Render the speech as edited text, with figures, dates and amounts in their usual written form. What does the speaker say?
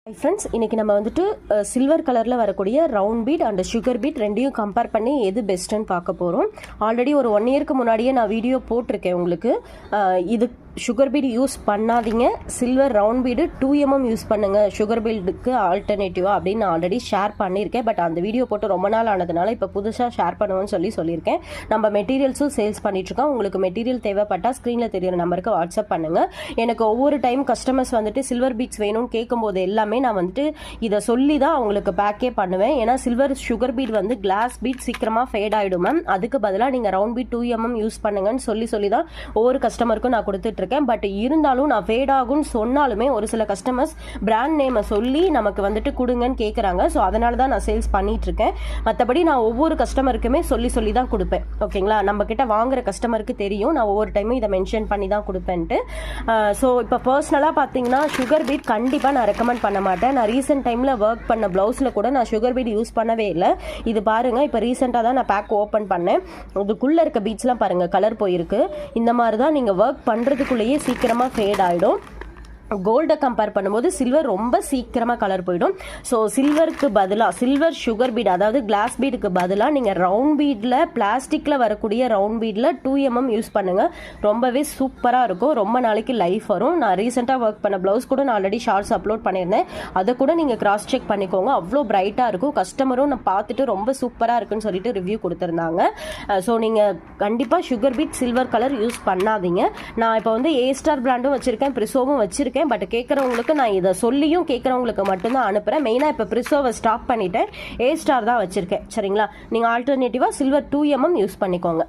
Hi friends, இன்றைக்கி நம்ம வந்துட்டு சில்வர் கலரில் வரக்கூடிய round beat and sugar beat ரெண்டையும் கம்பேர் பண்ணி எது பெஸ்ட்டுன்னு பார்க்க போகிறோம். ஆல்ரெடி ஒரு 1 இயருக்கு முன்னாடியே நான் வீடியோ போட்டிருக்கேன் உங்களுக்கு. இது சுகர் பீட் யூஸ் பண்ணாதீங்க, silver round bead 2mm use பண்ணுங்கள் சுகர் பீடுக்கு ஆல்டர்னேட்டிவாக அப்படின்னு நான் ஆல்ரெடி ஷேர் பண்ணியிருக்கேன். பட் அந்த வீடியோ போட்டு ரொம்ப நாள் ஆனதுனால இப்போ புதுசாக ஷேர் பண்ணுவேன்னு சொல்லியிருக்கேன். நம்ம மெட்டீரியல்ஸும் சேல்ஸ் பண்ணிட்டுருக்கோம். உங்களுக்கு மெட்டீரியல் தேவைப்பட்டால் ஸ்க்ரீனில் தெரியிற நம்பருக்கு வாட்ஸ்அப் பண்ணுங்கள். எனக்கு ஒவ்வொரு டைம் கஸ்டமர்ஸ் வந்துட்டு சில்வர் பீட்ஸ் வேணும்னு கேட்கும்போது எல்லாமே நான் வந்துட்டு இதை சொல்லி தான் அவங்களுக்கு பேக்கே பண்ணுவேன். ஏன்னா சில்வர் சுகர் பீட் வந்து கிளாஸ் பீட் சீக்கிரமாக ஃபேட் ஆகிடும் மேம். அதுக்கு பதிலாக நீங்கள் ரவுண்ட் பீட் 2mm யூஸ் பண்ணுங்கன்னு சொல்லி தான் ஒவ்வொரு கஸ்டமருக்கும் நான் கொடுத்துட்ருக்கேன். பட் இருந்தாலும் நான் ஃபேட் ஆகும்னு சொன்னாலுமே ஒரு சில கஸ்டமர்ஸ் பிராண்ட் நேமை சொல்லி நமக்கு வந்துட்டு கொடுங்கன்னு கேட்குறாங்க. ஸோ அதனால தான் நான் சேல்ஸ் பண்ணிட்டு இருக்கேன். மற்றபடி நான் ஒவ்வொரு கஸ்டமருக்குமே சொல்லி தான் கொடுப்பேன். ஓகேங்களா, நம்ம கிட்ட வாங்குற கஸ்டமருக்கு தெரியும் நான் ஒவ்வொரு டைமும் இதை மென்ஷன் பண்ணி தான் கொடுப்பேன்ட்டு. ஸோ இப்போ பர்சனலாக பார்த்தீங்கன்னா சுகர் பீட் கண்டிப்பாக நான் ரெக்கமெண்ட் பண்ண மாட்டேன். நான் ரீசெண்ட் டைமில் ஒர்க் பண்ண ப்ளவுஸில் கூட நான் சுகர் பீட் யூஸ் பண்ணவே இல்லை. இது பாருங்கள், இப்போ ரீசெண்டாக தான் நான் பேக் ஓப்பன் பண்ணேன். இதுக்குள்ளே இருக்க பீட்ஸ்லாம் பாருங்கள் கலர் போயிருக்கு. இந்த மாதிரி தான் நீங்கள் ஒர்க் பண்ணுறதுக்குள்ளேயே சீக்கிரமாக ஃபேட் ஆகிடும். கோல்டை கம்பேர் பண்ணும்போது சில்வர் ரொம்ப சீக்கிரமாக கலர் போயிடும். ஸோ சில்வருக்கு பதிலாக சில்வர் சுகர் பீட் அதாவது கிளாஸ் பீடுக்கு பதிலாக நீங்கள் ரவுண்ட் பீடில் பிளாஸ்டிக்கில் வரக்கூடிய ரவுண்ட் பீடில் 2mm யூஸ் பண்ணுங்கள். ரொம்பவே சூப்பராக இருக்கும், ரொம்ப நாளைக்கு லைஃப் வரும். நான் ரீசெண்டாக ஒர்க் பண்ண ப்ளவுஸ் கூட நான் ஆல்ரெடி ஷார்ட்ஸ் அப்லோட் பண்ணியிருந்தேன். அதை கூட நீங்கள் கிராஸ் செக் பண்ணிக்கோங்க. அவ்வளோ பிரைட்டாக இருக்கும். கஸ்டமரும் நான் பார்த்துட்டு ரொம்ப சூப்பராக இருக்குன்னு சொல்லிட்டு ரிவ்யூ கொடுத்துருந்தாங்க. ஸோ நீங்கள் கண்டிப்பாக sugar beat silver colour use பண்ணாதீங்க. நான் இப்போ வந்து A-Star பிராண்டும் வச்சுருக்கேன், பிரிசோவும் வச்சுருக்கேன். பட் கேட்குறவங்களுக்கு நான் இதை சொல்லியும் கேட்குறவங்களுக்கு மட்டும்தான் அனுப்புகிறேன். மெயினாக இப்போ பிரிசோவை ஸ்டாப் பண்ணிட்டேன், A-Star தான் வச்சுருக்கேன். சரிங்களா, நீங்கள் ஆல்டர்னேட்டிவாக சில்வர் 2mm யூஸ் பண்ணிக்கோங்க.